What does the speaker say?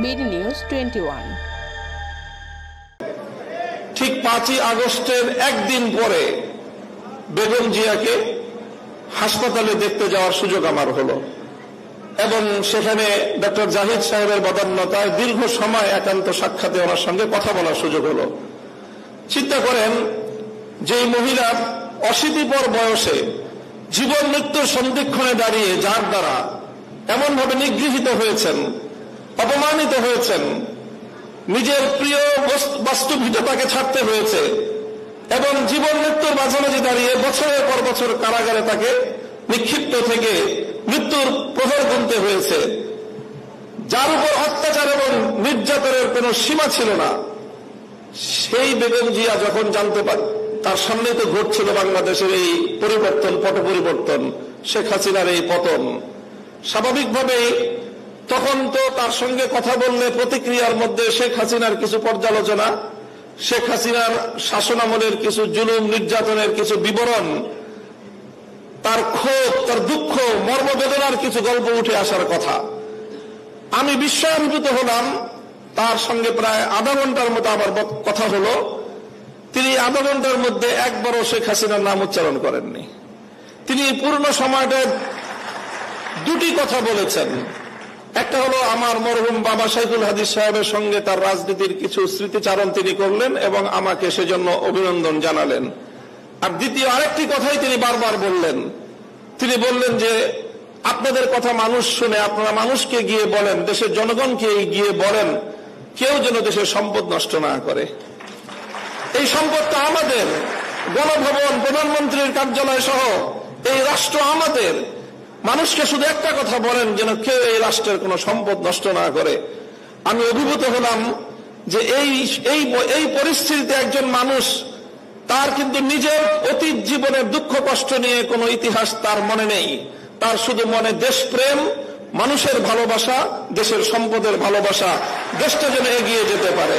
BD news 21। ঠিক 5ই আগস্টের একদিন পরে বেগম জিয়াকে হাসপাতালে দেখতে যাওয়ার সুযোগ আমার হলো এবং সেখানে ডক্টর জাহিদ সাহেবের বদান্যতায় দীর্ঘ সময় একান্ত সাক্ষাতে ওনার সঙ্গে কথা বলার সুযোগ হলো। চিন্তা করেন যে মহিলা 80 বয়সে জীবন মৃত্যুর সন্ধিক্ষণে দাঁড়িয়ে যার দ্বারা এমনভাবে নিগৃহীত হয়েছেন, অপমানিত হয়েছেন, নিজের প্রিয় বাস্তুভিটতাকে ছাড়তে হয়েছে এবং জীবন মৃত্যুর মাঝামাঝি দাঁড়িয়ে বছরের পর বছর কারাগারে তাকে নিক্ষিপ্ত থেকে মৃত্যুর প্রহর গুনতে হয়েছে, যার উপর অত্যাচার এবং নির্যাতনের কোনো সীমা ছিল না, সেই বেগম জিয়া যখন জানতে পারে তার সামনে তো ঘটছিল বাংলাদেশের এই পরিবর্তন, পট পরিবর্তন, শেখ হাসিনার এই পতন, স্বাভাবিকভাবেই তখন তো তার সঙ্গে কথা বললে প্রতিক্রিয়ার মধ্যে শেখ হাসিনার কিছু পর্যালোচনা, শেখ হাসিনার শাসনামলের কিছু জুলুম নির্যাতনের কিছু বিবরণ, তার ক্ষোভ, তার দুঃখ, মর্মবেদনার কিছু গল্প উঠে আসার কথা। আমি বিস্ময়াভিভূত হলাম। তার সঙ্গে প্রায় আধা ঘন্টার মতো আমার কথা হলো। তিনি আধা ঘন্টার মধ্যে একবারও শেখ হাসিনার নাম উচ্চারণ করেননি। তিনি পূর্ণ সময়টা দুটি কথা বলেছেন। একটা হলো আমার মরহুম বাবা শাইখুল হাদিস সাহেবের সঙ্গে তার রাজনীতির কিছু স্মৃতিচারণ তিনি করলেন এবং আমাকে সেজন্য অভিনন্দন জানালেন। আর দ্বিতীয় আরেকটি কথাই তিনি বারবার বললেন। তিনি বললেন যে আপনাদের কথা মানুষ শুনে, আপনারা মানুষকে গিয়ে বলেন, দেশের জনগণকে গিয়ে বলেন, কেউ যেন দেশের সম্পদ নষ্ট না করে। এই সম্পদটা আমাদের, গণভবন, প্রধানমন্ত্রীর কার্যালয় সহ এই রাষ্ট্র আমাদের। মানুষকে শুধু একটা কথা বলেন, যেন কেউ এই রাষ্ট্রের কোনো সম্পদ নষ্ট না করে। আমি অভিভূত হলাম যে এই পরিস্থিতিতে একজন মানুষ, তার কিন্তু নিজের অতীত জীবনের দুঃখ কষ্ট নিয়ে কোনো ইতিহাস তার মনে নেই। তার শুধু মনে দেশপ্রেম, মানুষের ভালোবাসা, দেশের সম্পদের ভালোবাসা, দেশটা যেন এগিয়ে যেতে পারে।